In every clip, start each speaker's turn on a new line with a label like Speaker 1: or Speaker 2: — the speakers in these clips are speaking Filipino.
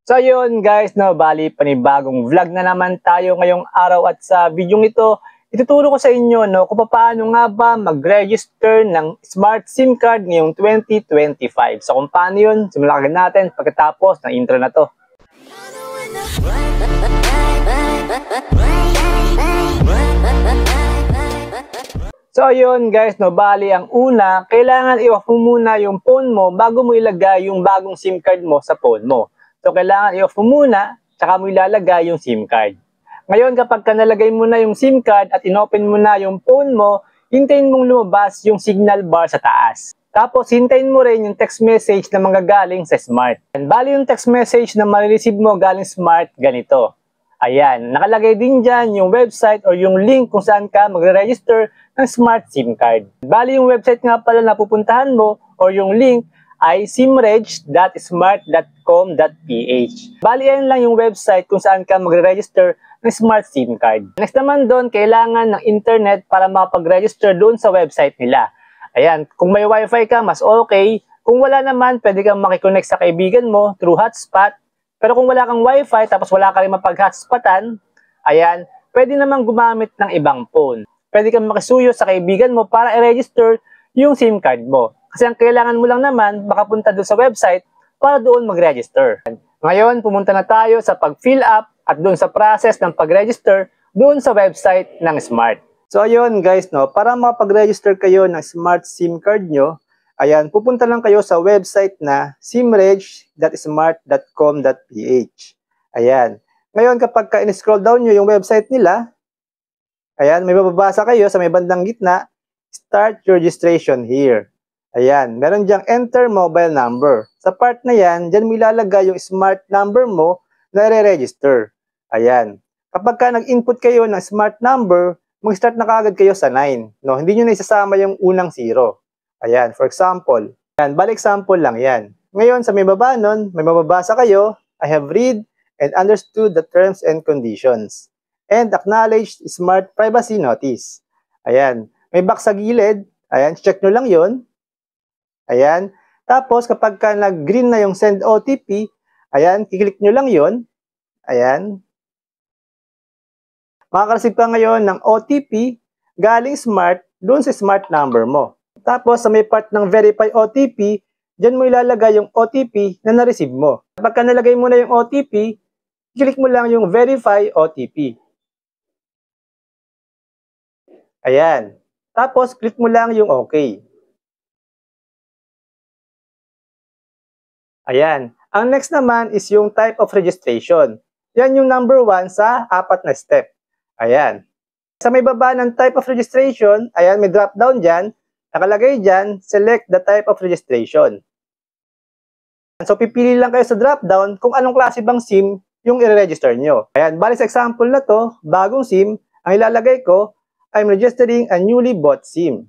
Speaker 1: So ayun guys, no, bali panibagong vlog na naman tayo ngayong araw at sa video ito, ituturo ko sa inyo no, kung paano nga ba mag-register ng smart SIM card ngayong 2025. So kung paano yun, simulan natin pagkatapos ng intro na to. So ayun guys, no, bali ang una, kailangan i-off mo muna yung phone mo bago mo ilagay yung bagong SIM card mo sa phone mo. So, kailangan i-off mo muna, tsaka mo ilalagay yung SIM card. Ngayon, kapag nalagay mo na yung SIM card at inopen mo na yung phone mo, hintayin mong lumabas yung signal bar sa taas. Tapos, hintayin mo rin yung text message na manggagaling sa Smart. And bali yung text message na marireceive mo galing Smart, ganito. Ayan, nakalagay din dyan yung website or yung link kung saan ka magre-register ng Smart SIM card. Bali yung website nga pala na pupuntahan mo or yung link ay simreg.smart.com.ph. Bali yan lang yung website kung saan ka magre-register ng Smart SIM card. Next naman doon, kailangan ng internet para makapag-register doon sa website nila. Ayan, kung may wifi ka, mas okay. Kung wala naman, pwede kang makiconnect sa kaibigan mo through hotspot. Pero kung wala kang wifi, tapos wala ka rin mapag-hotspotan, ayan, pwede naman gumamit ng ibang phone. Pwede kang makisuyo sa kaibigan mo para i-register yung SIM card mo. Kasi ang kailangan mo lang naman, makapunta doon sa website para doon mag-register. Ngayon, pumunta na tayo sa pag-fill up at doon sa process ng pag-register doon sa website ng Smart. So ayun guys, no, para makapag-register kayo ng Smart SIM card nyo, ayan, pupunta lang kayo sa website na simreg.smart.com.ph. Ayan. Ngayon, kapag in-scroll down nyo yung website nila, ayan, may mababasa kayo sa may bandang gitna, start registration here. Ayan, meron diyang enter mobile number. Sa part na yan, dyan mo ilalagay yung smart number mo na i-register. Ayan. Kapag ka nag-input kayo ng smart number, mag-start na kagad kayo sa 9. No? Hindi nyo na isasama yung unang 0. Ayan, for example. Ayan, balik example lang yan. Ngayon, sa may baba nun, may mababasa kayo, I have read and understood the terms and conditions. And acknowledged smart privacy notice. Ayan. May box sa gilid. Ayan, check nyo lang yon. Ayan. Tapos, kapag ka nag-green na yung send OTP, ayan, kiklik nyo lang yon. Ayan. Makaka-receive ka ngayon ng OTP galing Smart doon sa smart number mo. Tapos, sa may part ng verify OTP, dyan mo ilalagay yung OTP na na-receive mo. Kapag ka nalagay mo na yung OTP, kiklik mo lang yung verify OTP. Ayan. Tapos, click mo lang yung OK. Ayan. Ang next naman is yung type of registration. Yan yung number 1 sa 4 na step. Ayan. Sa may baba ng type of registration, ayan, may drop down dyan. Nakalagay dyan, select the type of registration. So, pipili lang kayo sa drop down kung anong klase bang SIM yung i-register nyo. Ayan, bali sa example na to, bagong SIM, ang ilalagay ko, I'm registering a newly bought SIM.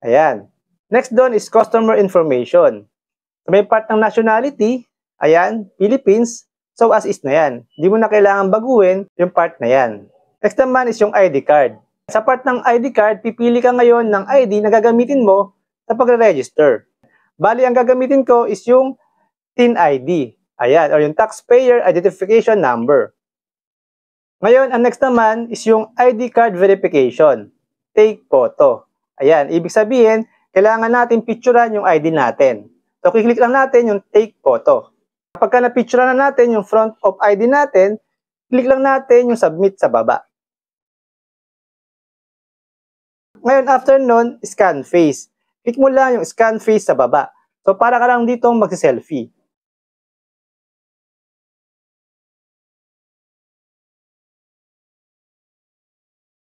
Speaker 1: Ayan. Next doon is customer information. So, may part ng nationality, ayan, Philippines, so as is na yan. Hindi mo na kailangan baguhin yung part na yan. Next naman is yung ID card. Sa part ng ID card, pipili ka ngayon ng ID na gagamitin mo sa pagre-register. Bali, ang gagamitin ko is yung TIN ID. Ayan, or yung Taxpayer Identification Number. Ngayon, ang next naman is yung ID card verification. Take photo. Ayan, ibig sabihin, kailangan natin picturean yung ID natin. So, kiklik lang natin yung take photo. Kapag na-picturean na natin yung front of ID natin, click lang natin yung submit sa baba. Ngayon, after nun, scan face. Click mo lang yung scan face sa baba. So, para ka lang dito magsi-selfie.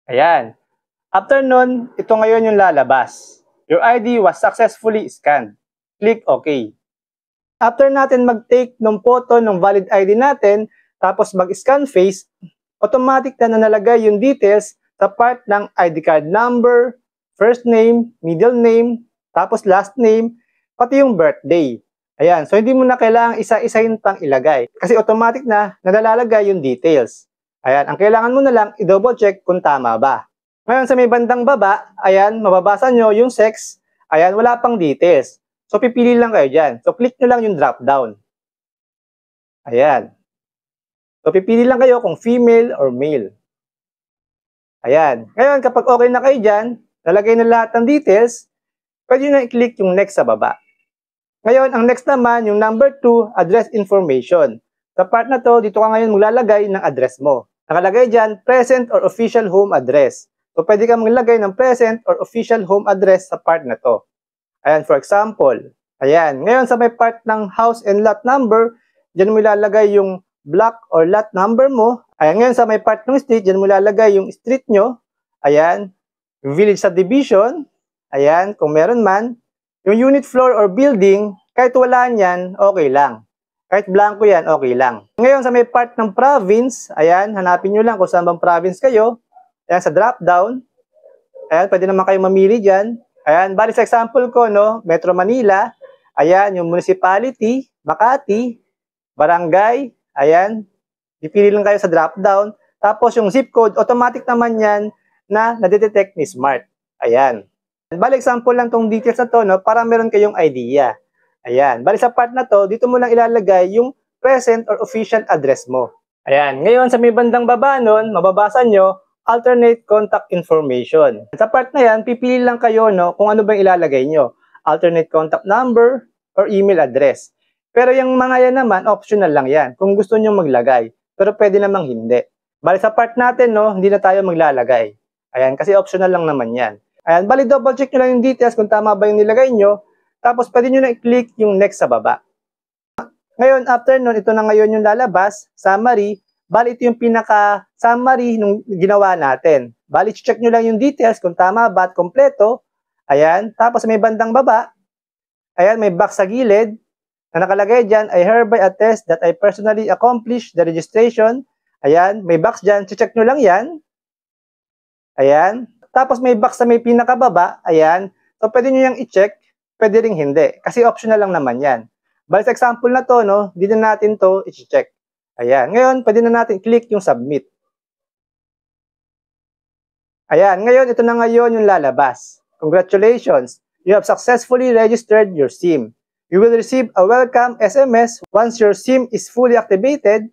Speaker 1: Ayan. After nun, ito ngayon yung lalabas. Your ID was successfully scanned. Click OK. After natin mag-take ng photo ng valid ID natin, tapos mag-scan face, automatic na nalagay yung details sa part ng ID card number, first name, middle name, tapos last name, pati yung birthday. Ayan, so hindi mo na kailangang isa-isahin pang ilagay. Kasi automatic na nalalagay yung details. Ayan, ang kailangan mo na lang i-double check kung tama ba. Ngayon sa may bandang baba, ayan, mababasa nyo yung sex. Ayan, wala pang details. So, pipili lang kayo dyan. So, click nyo lang yung drop down. Ayan. So, pipili lang kayo kung female or male. Ayan. Ngayon, kapag okay na kayo dyan, nalagay na lahat ng details, pwede nyo na i-click yung next sa baba. Ngayon, ang next naman, yung number 2, address information. Sa part na to, dito ka ngayon maglalagay ng address mo. Nakalagay dyan, present or official home address. So, pwede ka maglagay ng present or official home address sa part na to. Ayan, for example. Ayan. Ngayon, sa may part ng house and lot number, dyan mo ilalagay yung block or lot number mo. Ayan, ngayon sa may part ng street, dyan mo ilalagay yung street nyo. Ayan, yung village subdivision. Ayan, kung meron man. Yung unit floor or building, kahit wala niyan, okay lang. Kahit blanco yan, okay lang. Ngayon sa may part ng province, ayan, hanapin nyo lang kung saan bang province kayo. Ayan, sa drop down. Ayan, pwede naman kayo mamili dyan. Ayan, bali sa example ko, no, Metro Manila. Ayan, yung municipality, Makati, barangay. Ayan, pipili lang kayo sa drop down. Tapos yung zip code, automatic naman yan na nadetect ni Smart. Ayan. Bali example lang tong details na to, no, para meron kayong idea. Ayan. Bali sa part na to, dito mo lang ilalagay yung present or official address mo. Ayan. Ngayon sa may bandang baba nun, mababasa nyo, alternate contact information. Sa part na yan, pipili lang kayo, no, kung ano bang ilalagay nyo. Alternate contact number or email address. Pero yung mga yan naman, optional lang yan. Kung gusto nyo maglagay. Pero pwede namang hindi. Bali sa part natin, no, hindi na tayo maglalagay. Ayan, kasi optional lang naman yan. Ayan, bali double check nyo lang yung details kung tama ba yung nilagay nyo. Tapos pwede nyo na i-click yung next sa baba. Ngayon, after nun, ito na ngayon yung lalabas, summary. Bali ito yung pinaka-summary nung ginawa natin. Bali, check nyo lang yung details kung tama ba at kompleto. Ayan, tapos may bandang baba. Ayan, may box sa gilid. Na nakalagay dyan, I hereby attest that I personally accomplished the registration. Ayan, may box dyan. Check nyo lang yan. Ayan. Tapos may box sa may pinakababa. Ayan. So, pwede nyo yung i-check. Pwede ring hindi. Kasi optional lang naman yan. Bali sa example na to, no, di na natin to i-check. Ayan. Ngayon, pwede na natin click yung submit. Ayan. Ngayon, ito na ngayon yung lalabas. Congratulations. You have successfully registered your SIM. You will receive a welcome SMS once your SIM is fully activated.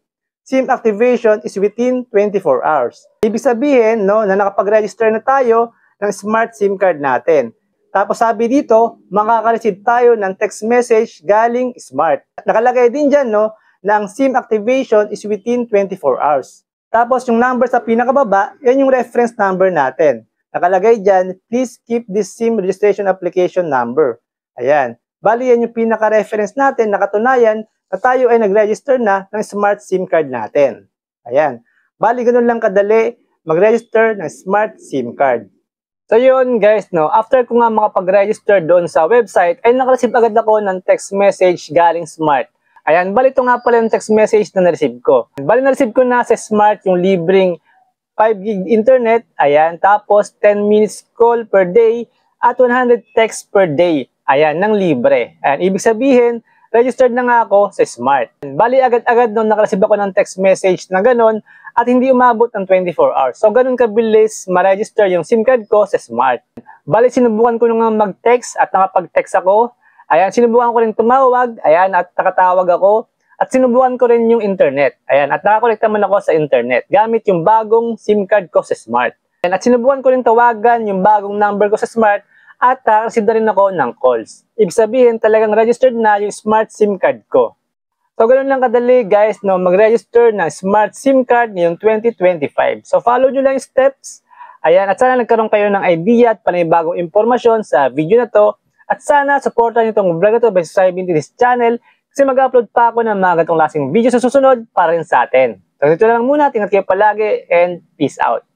Speaker 1: SIM activation is within 24 hours. Ibig sabihin, no, na nakapag-register na tayo ng smart SIM card natin. Tapos sabi dito, makaka-receive tayo ng text message galing Smart. Nakalagay din dyan, no, na ang SIM activation is within 24 hours. Tapos yung number sa pinakababa, yan yung reference number natin. Nakalagay dyan, please keep this SIM registration application number. Ayan. Bali, yan yung pinaka-reference natin na katunayan na tayo ay nag-register na ng smart SIM card natin. Ayan. Bali, ganun lang kadali mag-register ng smart SIM card. So yun guys, no, after ko nga makapag-register doon sa website, ay nakareceive agad ako ng text message galing Smart. Ayan, bali ito nga pala yung text message na na-receive ko. Bali na-receive ko na sa Smart yung libreng 5 gig internet, ayan, tapos 10 minutes call per day at 100 text per day. Ayan, ng libre. Ayan, ibig sabihin, registered na nga ako sa Smart. Bali, agad-agad nung nakareceive ako ng text message na ganon at hindi umabot ng 24 hours. So, ganon kabilis ma-register yung SIM card ko sa Smart. Bali, sinubukan ko nung mag-text at nakapag-text ako. Ayan, sinubukan ko rin tumawag. Ayan, at nakatawag ako. At sinubukan ko rin yung internet. Ayan, at nakakonect naman ako sa internet gamit yung bagong SIM card ko sa Smart. Ayan, at sinubukan ko rin tawagan yung bagong number ko sa Smart. At receive na rin ako ng calls. Ibig sabihin, talagang registered na yung smart SIM card ko. So, ganun lang kadali guys, no, mag-register ng smart SIM card ngayong 2025. So, follow nyo lang yung steps. Ayan, at sana nagkaroon kayo ng idea at panibagong impormasyon sa video na to. At sana, supportan nyo itong vlog na to by subscribing to this channel kasi mag-upload pa ako ng mga ganitong lasing video sa susunod para rin sa atin. So, dito lang muna. Tingnan kayo palagi and peace out.